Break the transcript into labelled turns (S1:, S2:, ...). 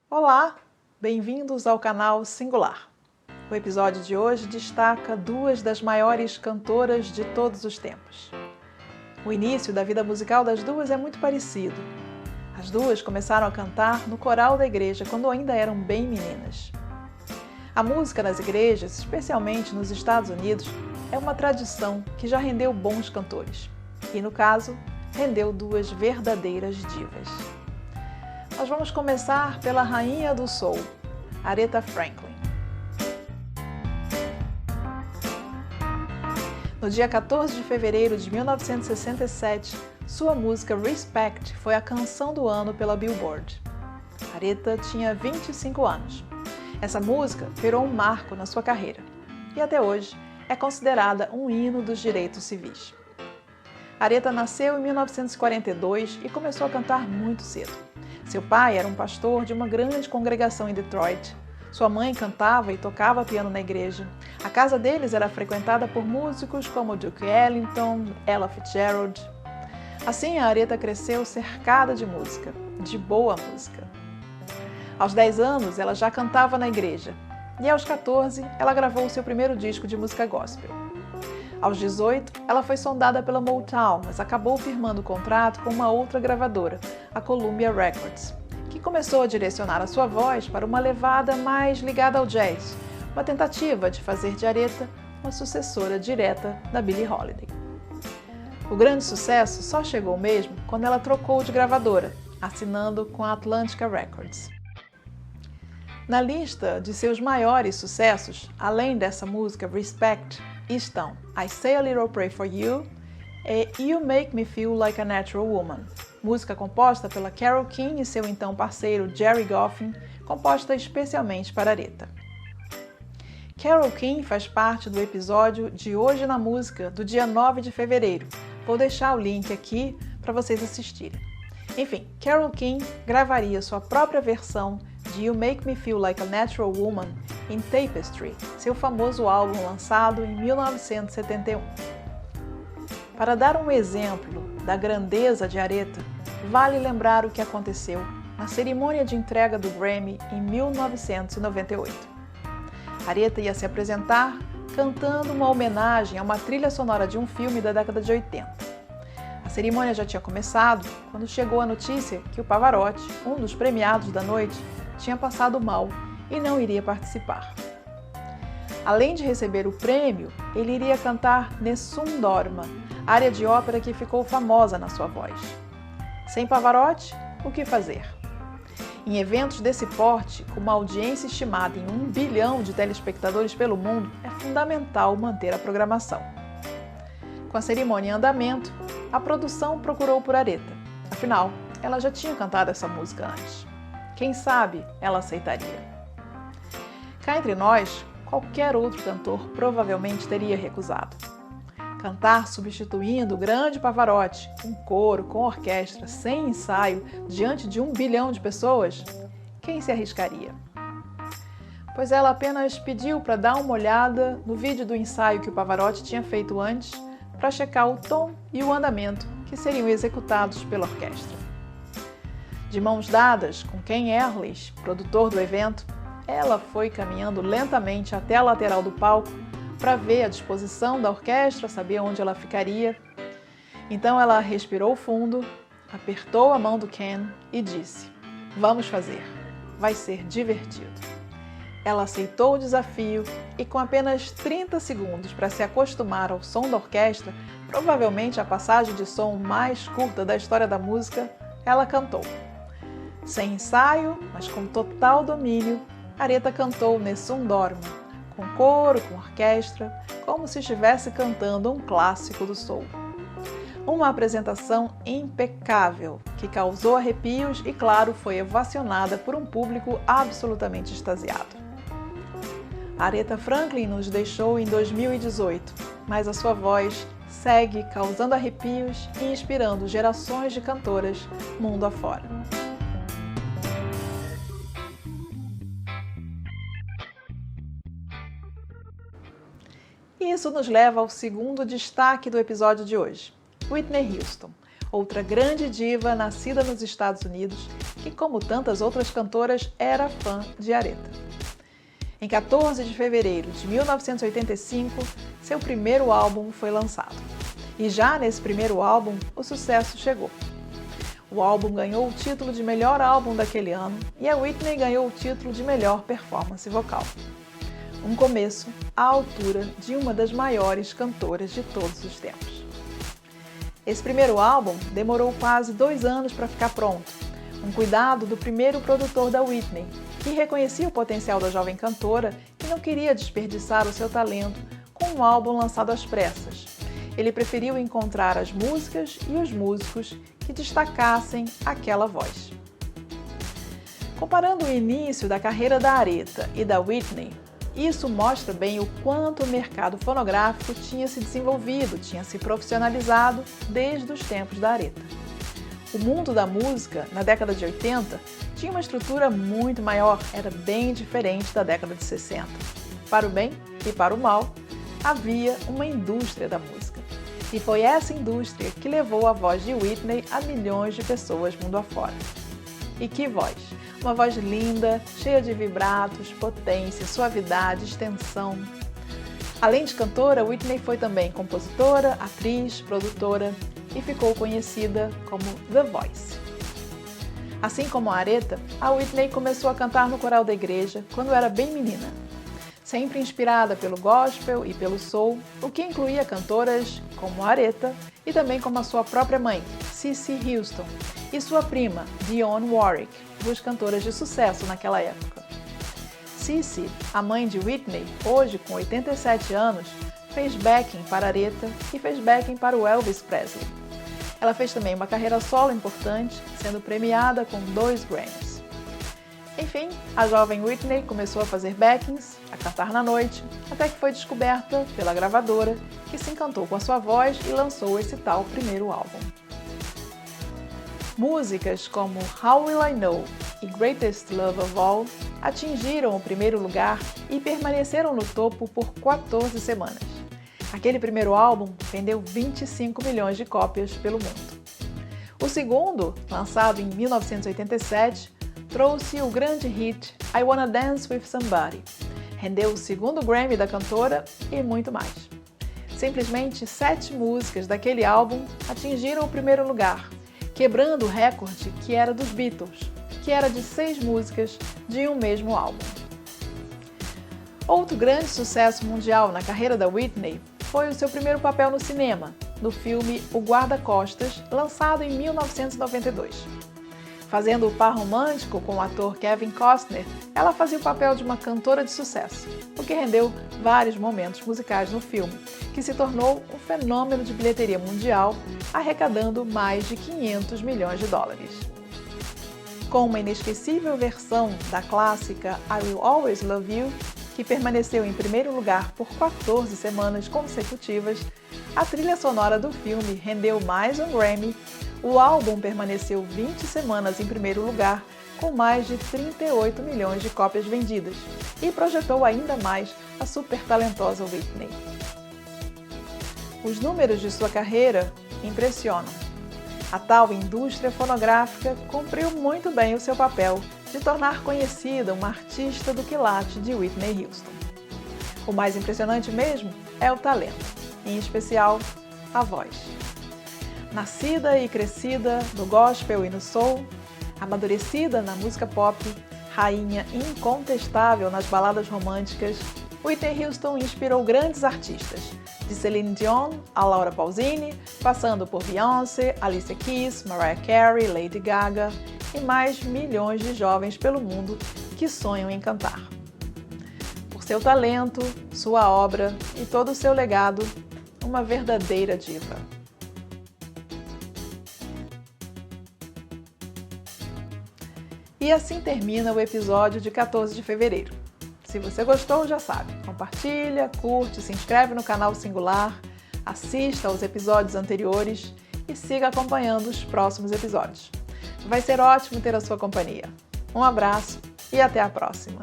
S1: Olá, bem-vindos ao canal Singular. O episódio de hoje destaca duas das maiores cantoras de todos os tempos. O início da vida musical das duas é muito parecido. As duas começaram a cantar no coral da igreja quando ainda eram bem meninas. A música nas igrejas, especialmente nos Estados Unidos, é uma tradição que já rendeu bons cantores. E, no caso, rendeu duas verdadeiras divas. Nós vamos começar pela rainha do soul, Aretha Franklin. No dia 14 de fevereiro de 1967, sua música Respect foi a canção do ano pela Billboard. Aretha tinha 25 anos. Essa música virou um marco na sua carreira e até hoje é considerada um hino dos direitos civis. Aretha nasceu em 1942 e começou a cantar muito cedo. Seu pai era um pastor de uma grande congregação em Detroit. Sua mãe cantava e tocava piano na igreja. A casa deles era frequentada por músicos como Duke Ellington, Ella Fitzgerald. Assim, a Aretha cresceu cercada de música, de boa música. Aos 10 anos, ela já cantava na igreja. E aos 14, ela gravou seu primeiro disco de música gospel. Aos 18, ela foi sondada pela Motown, mas acabou firmando contrato com uma outra gravadora, a Columbia Records, que começou a direcionar a sua voz para uma levada mais ligada ao jazz, uma tentativa de fazer de Aretha uma sucessora direta da Billie Holiday. O grande sucesso só chegou mesmo quando ela trocou de gravadora, assinando com a Atlantic Records. Na lista de seus maiores sucessos, além dessa música Respect, estão I Say a Little Prayer for You e You Make Me Feel Like a Natural Woman, música composta pela Carole King e seu então parceiro Gerry Goffin, composta especialmente para Aretha. Carole King faz parte do episódio de Hoje na Música, do dia 9 de fevereiro. Vou deixar o link aqui para vocês assistirem. Enfim, Carole King gravaria sua própria versão de You Make Me Feel Like a Natural Woman em Tapestry, seu famoso álbum lançado em 1971. Para dar um exemplo da grandeza de Aretha, vale lembrar o que aconteceu na cerimônia de entrega do Grammy em 1998. Aretha ia se apresentar cantando uma homenagem a uma trilha sonora de um filme da década de 80. A cerimônia já tinha começado quando chegou a notícia que o Pavarotti, um dos premiados da noite, tinha passado mal e não iria participar. Além de receber o prêmio, ele iria cantar Nessun Dorma, área de ópera que ficou famosa na sua voz. Sem Pavarotti, o que fazer? Em eventos desse porte, com uma audiência estimada em 1 bilhão de telespectadores pelo mundo, é fundamental manter a programação. Com a cerimônia em andamento, a produção procurou por Aretha. Afinal, ela já tinha cantado essa música antes. Quem sabe ela aceitaria? Cá entre nós, qualquer outro cantor provavelmente teria recusado. Cantar substituindo o grande Pavarotti, com coro, com orquestra, sem ensaio, diante de 1 bilhão de pessoas? Quem se arriscaria? Pois ela apenas pediu para dar uma olhada no vídeo do ensaio que o Pavarotti tinha feito antes, para checar o tom e o andamento que seriam executados pela orquestra. De mãos dadas com Ken Earlich, produtor do evento, ela foi caminhando lentamente até a lateral do palco para ver a disposição da orquestra, saber onde ela ficaria. Então ela respirou fundo, apertou a mão do Ken e disse: "Vamos fazer, vai ser divertido." Ela aceitou o desafio e, com apenas 30 segundos para se acostumar ao som da orquestra, provavelmente a passagem de som mais curta da história da música, ela cantou. Sem ensaio, mas com total domínio, Aretha cantou Nessun Dorma, com coro, com orquestra, como se estivesse cantando um clássico do soul. Uma apresentação impecável, que causou arrepios e, claro, foi ovacionada por um público absolutamente extasiado. Aretha Franklin nos deixou em 2018, mas a sua voz segue causando arrepios e inspirando gerações de cantoras mundo afora. E isso nos leva ao segundo destaque do episódio de hoje, Whitney Houston. outra grande diva nascida nos Estados Unidos, que, como tantas outras cantoras, era fã de Aretha. Em 14 de fevereiro de 1985, seu primeiro álbum foi lançado. E já nesse primeiro álbum, o sucesso chegou. O álbum ganhou o título de melhor álbum daquele ano e a Whitney ganhou o título de melhor performance vocal. Um começo à altura de uma das maiores cantoras de todos os tempos. Esse primeiro álbum demorou quase 2 anos para ficar pronto, um cuidado do primeiro produtor da Whitney, que reconhecia o potencial da jovem cantora e não queria desperdiçar o seu talento com um álbum lançado às pressas. Ele preferiu encontrar as músicas e os músicos que destacassem aquela voz. Comparando o início da carreira da Aretha e da Whitney, isso mostra bem o quanto o mercado fonográfico tinha se desenvolvido, tinha se profissionalizado desde os tempos da Aretha. O mundo da música, na década de 80, tinha uma estrutura muito maior, era bem diferente da década de 60. Para o bem e para o mal, havia uma indústria da música. E foi essa indústria que levou a voz de Whitney a milhões de pessoas mundo afora. E que voz! Uma voz linda, cheia de vibratos, potência, suavidade, extensão. Além de cantora, Whitney foi também compositora, atriz, produtora e ficou conhecida como The Voice. Assim como a Aretha, a Whitney começou a cantar no coral da igreja quando era bem menina. Sempre inspirada pelo gospel e pelo soul, o que incluía cantoras como a Aretha e também como a sua própria mãe, Cissy Houston, e sua prima, Dionne Warwick, duas cantoras de sucesso naquela época. Cissy, a mãe de Whitney, hoje com 87 anos, fez backing para Aretha e fez backing para o Elvis Presley. Ela fez também uma carreira solo importante, sendo premiada com 2 Grammys. Enfim, a jovem Whitney começou a fazer backings, a cantar na noite, até que foi descoberta pela gravadora, que se encantou com a sua voz e lançou esse tal primeiro álbum. Músicas como How Will I Know e Greatest Love of All atingiram o primeiro lugar e permaneceram no topo por 14 semanas. Aquele primeiro álbum vendeu 25 milhões de cópias pelo mundo. O segundo, lançado em 1987, trouxe o grande hit I Wanna Dance With Somebody, rendeu o 2º Grammy da cantora e muito mais. Simplesmente 7 músicas daquele álbum atingiram o primeiro lugar, quebrando o recorde que era dos Beatles, que era de 6 músicas de um mesmo álbum. Outro grande sucesso mundial na carreira da Whitney foi o seu primeiro papel no cinema, no filme O Guarda-Costas, lançado em 1992. Fazendo o par romântico com o ator Kevin Costner, ela fazia o papel de uma cantora de sucesso, o que rendeu vários momentos musicais no filme, que se tornou um fenômeno de bilheteria mundial, arrecadando mais de 500 milhões de dólares. Com uma inesquecível versão da clássica I Will Always Love You, que permaneceu em primeiro lugar por 14 semanas consecutivas, a trilha sonora do filme rendeu mais um Grammy. O álbum permaneceu 20 semanas em primeiro lugar, com mais de 38 milhões de cópias vendidas, e projetou ainda mais a super talentosa Whitney. Os números de sua carreira impressionam. A tal indústria fonográfica cumpriu muito bem o seu papel de tornar conhecida uma artista do quilate de Whitney Houston. O mais impressionante mesmo é o talento, em especial a voz. Nascida e crescida no gospel e no soul, amadurecida na música pop, rainha incontestável nas baladas românticas, Whitney Houston inspirou grandes artistas, de Celine Dion a Laura Pausini, passando por Beyoncé, Alicia Keys, Mariah Carey, Lady Gaga e mais milhões de jovens pelo mundo que sonham em cantar. Por seu talento, sua obra e todo o seu legado, uma verdadeira diva. E assim termina o episódio de 14 de fevereiro. Se você gostou, já sabe, compartilha, curte, se inscreve no canal Singular, assista aos episódios anteriores e siga acompanhando os próximos episódios. Vai ser ótimo ter a sua companhia. Um abraço e até a próxima!